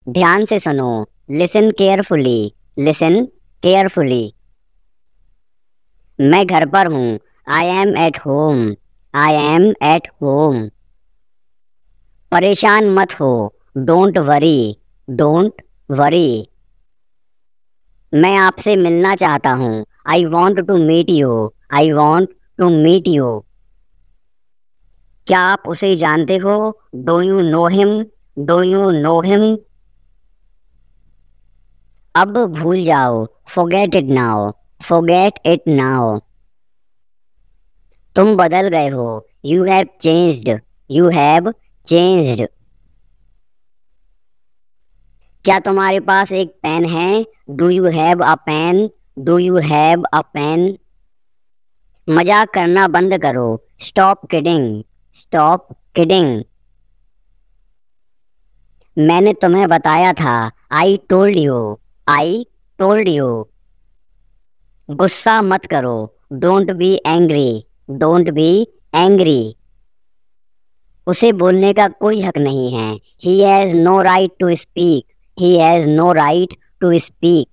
ध्यान से सुनो। Listen carefully. Listen carefully. मैं घर पर हूँ। I am at home. I am at home. परेशान मत हो। Don't worry. Don't worry. मैं आपसे मिलना चाहता हूँ। I want to meet you. I want to meet you. क्या आप उसे जानते हो? Do you know him? Do you know him? अब भूल जाओ। forget it now। forget it now। तुम बदल गए हो। You have changed। You have changed। क्या तुम्हारे पास एक पेन है? Do you have a pen? Do you have a pen? मजाक करना बंद करो। Stop kidding। Stop kidding। मैंने तुम्हें बताया था। I told you। I told you। गुस्सा मत करो। Don't be angry। Don't be angry। उसे बोलने का कोई हक नहीं है। He has no right to speak। He has no right to speak।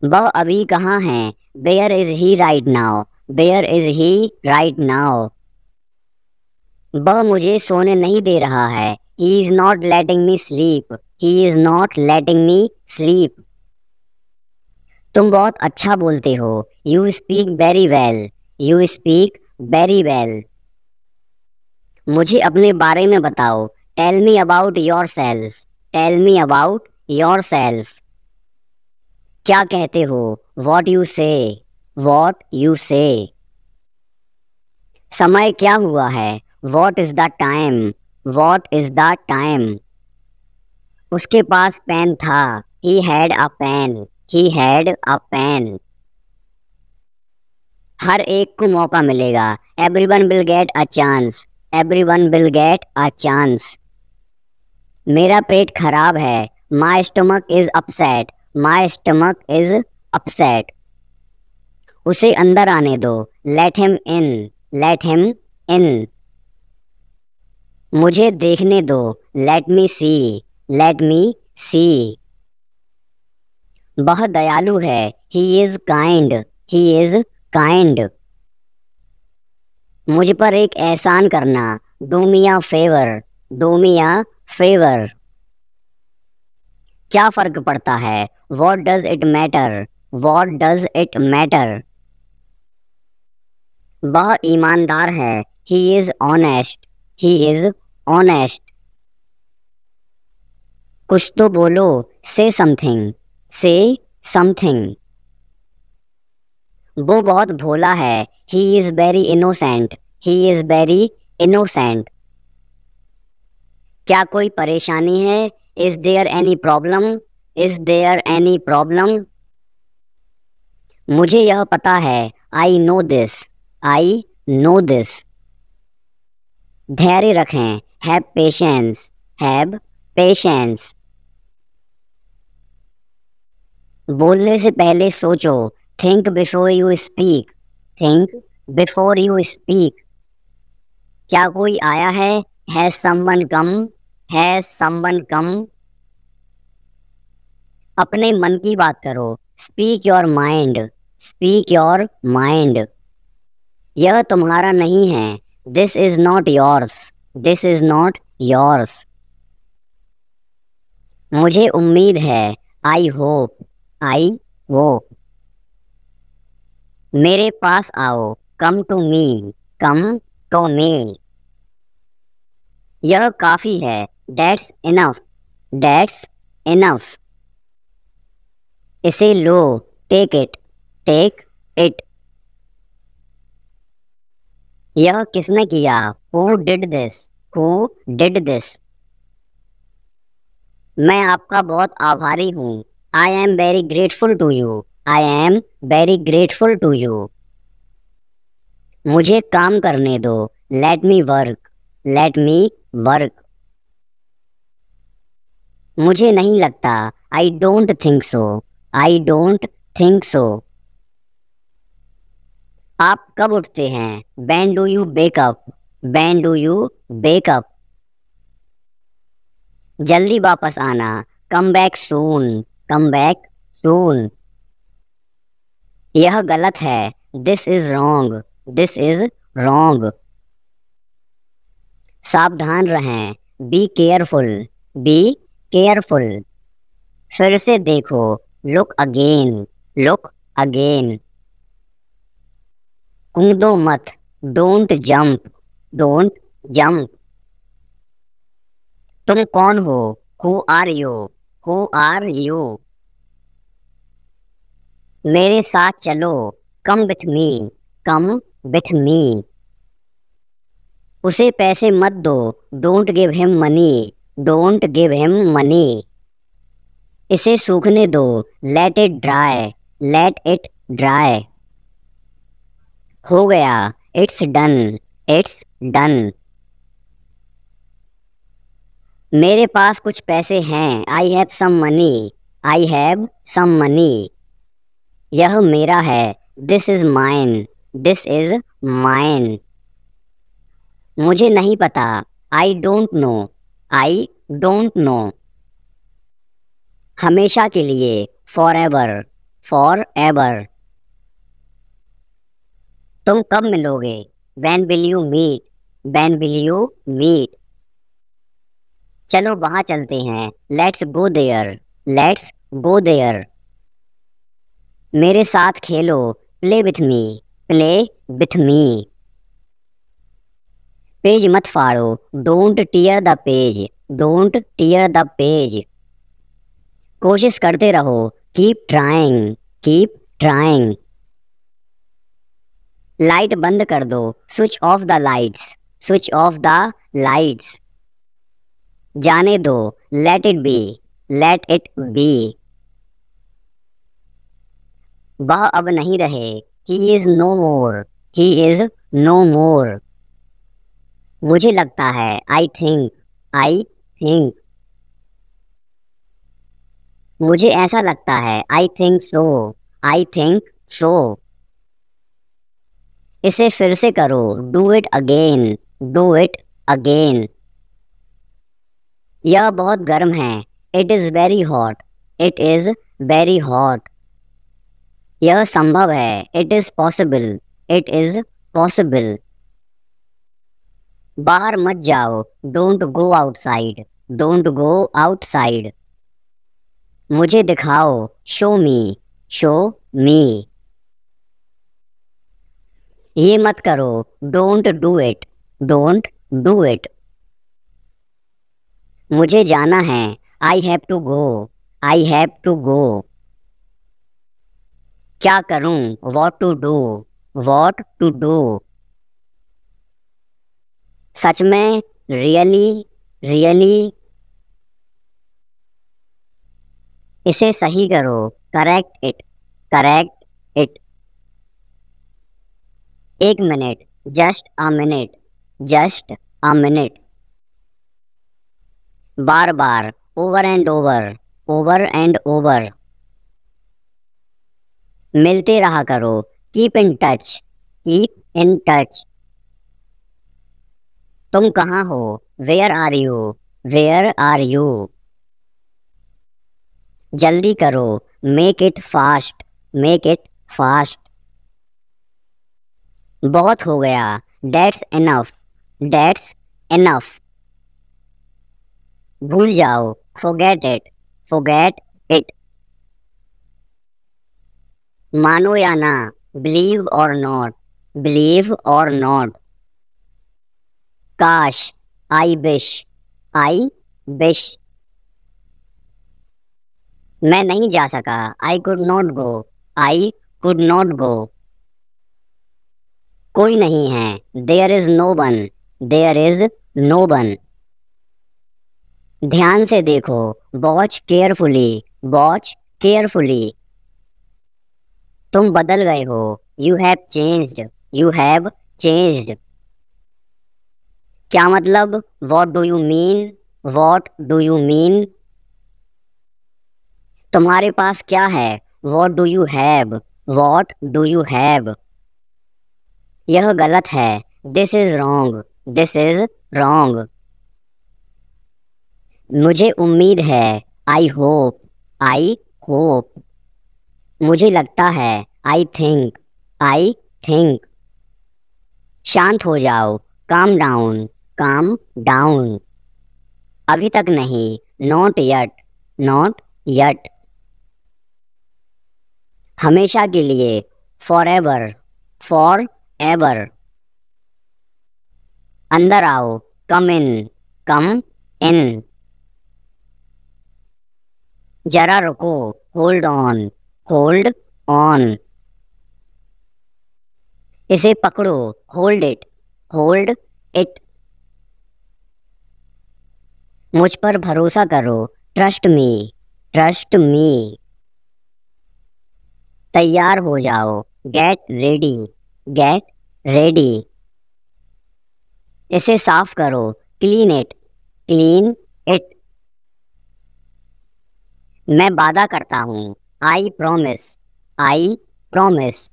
वह अभी कहाँ है? Where is he right now? Where is he right now? वह मुझे सोने नहीं दे रहा है। He is not letting me sleep। He is not letting me sleep। तुम बहुत अच्छा बोलते हो। You speak very well। You speak very well। मुझे अपने बारे में बताओ। Tell me about yourself। Tell me about yourself। क्या कहते हो? What you say। What you say। समय क्या हुआ है? What is the time। What is the time। उसके पास पेन था। He had a pen। He had a pen। हर एक को मौका मिलेगा। Everyone will get a chance। Everyone will get a chance। मेरा पेट खराब है। My stomach is upset। My stomach is upset। उसे अंदर आने दो। Let him in। Let him in। मुझे देखने दो। Let me see। Let me see। वह दयालु है। He is kind। He is kind। मुझ पर एक एहसान करना। Do me a favor। Do me a favor। क्या फर्क पड़ता है? What does it matter। What does it matter। वह ईमानदार है। He is honest। He is honest। कुछ तो बोलो। Say something। Say something। वो बहुत भोला है। He is very innocent। He is very innocent। क्या कोई परेशानी है? Is there any problem। Is there any problem। मुझे यह पता है। I know this। I know this। धैर्य रखें। Have patience। Have patience। बोलने से पहले सोचो। Think before you speak। Think before you speak। क्या कोई आया है? Has someone come। Has someone come। अपने मन की बात करो। Speak your mind। Speak your mind। यह तुम्हारा नहीं है। This is not yours। This is not yours। मुझे उम्मीद है। I hope। I hope। मेरे पास आओ। Come to me। Come to me। यह काफी है। That's enough। That's enough। इसे लो। Take it। Take it। यह किसने किया? Who did this। Who did this। मैं आपका बहुत आभारी हूँ। I am very grateful to you। I am very grateful to you। मुझे काम करने दो। Let me work। Let me work। मुझे नहीं लगता। I don't think so। I don't think so। आप कब उठते हैं? When do you wake up। When do you wake up। जल्दी वापस आना, come back soon, come back soon. यह गलत है, this is wrong, this is wrong. सावधान रहें, बी केयरफुल, बी केयरफुल। फिर से देखो, लुक अगेन, लुक अगेन। कूदो मत, डोंट जंप, डोंट जंप। तुम कौन हो, who are you, who are you. मेरे साथ चलो, come with me, come with me. उसे पैसे मत दो, don't give him money, don't give him money. इसे सूखने दो, let it dry, let it dry. हो गया, इट्स डन, इट्स डन। मेरे पास कुछ पैसे हैं, I have some money, I have some money. यह मेरा है, this is mine, this is mine. मुझे नहीं पता, I don't know, I don't know. हमेशा के लिए, फॉर एवर, फॉर एवर। तुम कब मिलोगे, when will you meet, when will you meet. चलो वहां चलते हैं, let's go there, let's go there. मेरे साथ खेलो, play with me, play with me. Page मत फाड़ो, don't tear the page, don't tear the page. कोशिश करते रहो, keep trying, keep trying. Light बंद कर दो, switch off the lights, switch off the lights. जाने दो, let it be, let it be. वह अब नहीं रहे, he is no more, he is no more. मुझे लगता है, आई थिंक, आई थिंक। मुझे ऐसा लगता है, I think so, I think so. इसे फिर से करो, do it again, do it again. यह बहुत गर्म है, it is very hot, it is very hot. यह संभव है, it is possible, it is possible. बाहर मत जाओ, don't go outside, don't go outside. मुझे दिखाओ, शो मी, शो मी। ये मत करो, don't do it, don't do it. मुझे जाना है, I have to go, I have to go. क्या करूं, what to do, what to do. सच में, रियली, रियली। इसे सही करो, करेक्ट इट, करेक्ट इट। एक minute, just a minute, just a minute. बार बार, over and over, over and over. मिलते रहा करो, keep in touch, keep in touch. तुम कहाँ हो, where are you, where are you. जल्दी करो, make it fast, make it fast. बहुत हो गया, डेट्स इनफ, डेट्स इनफ। भूल जाओ, forget इट, forget इट। मानो या ना, बिलीव और नॉट, बिलीव और नॉट। काश, आई विश, आई विश। मैं नहीं जा सका, I could not go, I could not go. कोई नहीं है, there is no one, there is no one. ध्यान से देखो, वॉच केयरफुली, वॉच केयरफुली। तुम बदल गए हो, you have changed, you have changed. क्या मतलब, what do you mean, what do you mean. तुम्हारे पास क्या है, what do you have, what do you have. यह गलत है, this is wrong, this is wrong. मुझे उम्मीद है, आई होप, आई होप। मुझे लगता है, आई थिंक। शांत हो जाओ, काम डाउन। अभी तक नहीं, नॉट यट। हमेशा के लिए, फॉर एवर। अंदर आओ, कम इन। जरा रुको, होल्ड ऑन। इसे पकड़ो, होल्ड इट। मुझ पर भरोसा करो, ट्रस्ट मी। तैयार हो जाओ, रेडी गेट रेडी। इसे साफ करो, क्लीन इट। मैं वादा करता हूँ, आई प्रॉमिस।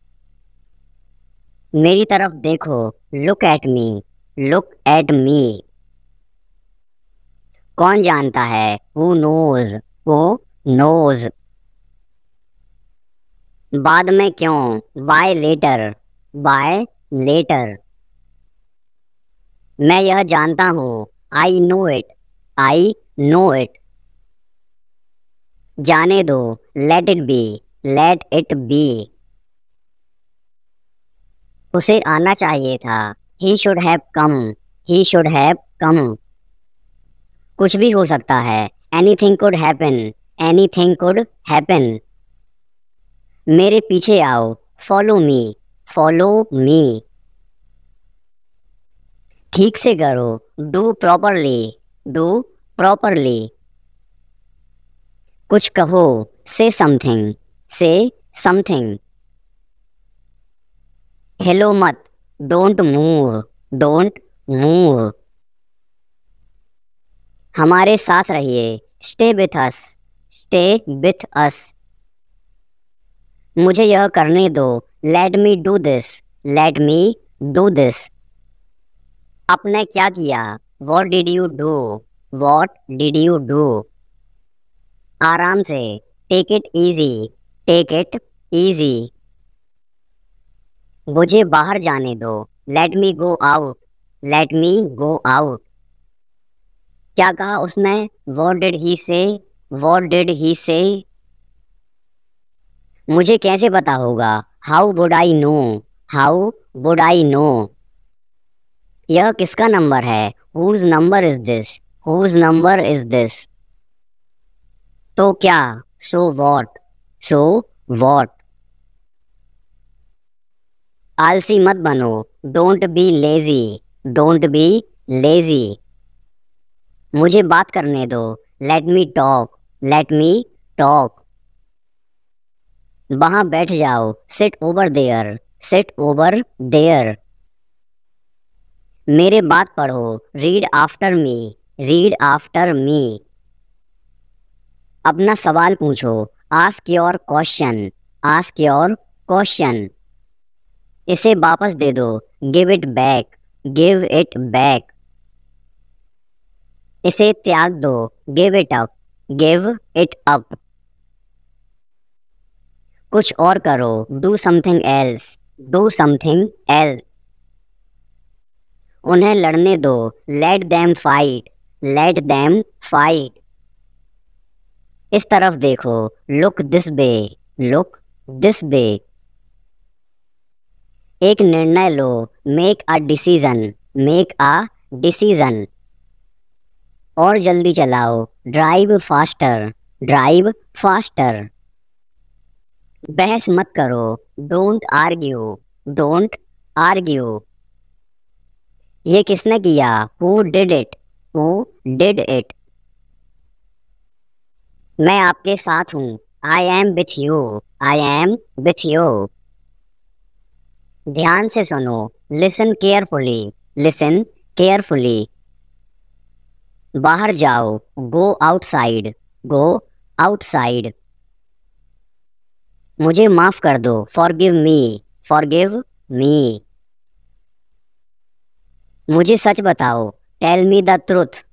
मेरी तरफ देखो, लुक एट मी। कौन जानता है, वो नोज। बाद में क्यों, बाय लेटर। मैं यह जानता हूँ, आई नो इट। जाने दो, लेट इट बी। उसे आना चाहिए था, ही शुड हैव कम। कुछ भी हो सकता है, एनीथिंग कुड हैपन। मेरे पीछे आओ, फॉलो मी। ठीक से करो, डू प्रॉपरली। कुछ कहो, से समथिंग। हेलो मत, डोंट मूव। हमारे साथ रहिए, स्टे विथ अस। मुझे यह करने दो, लेट मी डू दिस। आपने क्या किया, वॉट डिड यू डू। आराम से, टेक इट इजी। मुझे बाहर जाने दो, लेट मी गो आउट। क्या कहा उसने, वॉट डिड ही से। मुझे कैसे पता होगा, हाउ वुड आई नो। यह किसका नंबर है, हुज नंबर इज दिस। तो क्या, सो वॉट। आलसी मत बनो, डोंट बी लेजी। मुझे बात करने दो, लेट मी टॉक। वहां बैठ जाओ, सिट ओवर देयर। मेरे बात पढ़ो, रीड आफ्टर मी। अपना सवाल पूछो, आस्क योर क्वेश्चन। इसे वापस दे दो, गिव इट बैक। इसे त्याग दो, गिव इट अप। कुछ और करो, डू समथिंग एल्स। उन्हें लड़ने दो, लेट देम फाइट। इस तरफ देखो, लुक दिस वे। एक निर्णय लो, मेक अ डिसीजन। और जल्दी चलाओ, ड्राइव फास्टर। बहस मत करो, डोंट आर्ग्यू। ये किसने किया, हु डिड इट। मैं आपके साथ हूँ, आई एम विथ यू। ध्यान से सुनो, लिसन केयरफुली। बाहर जाओ, गो आउटसाइड। मुझे माफ कर दो, फॉरगिव मी। मुझे सच बताओ, टेल मी द ट्रुथ।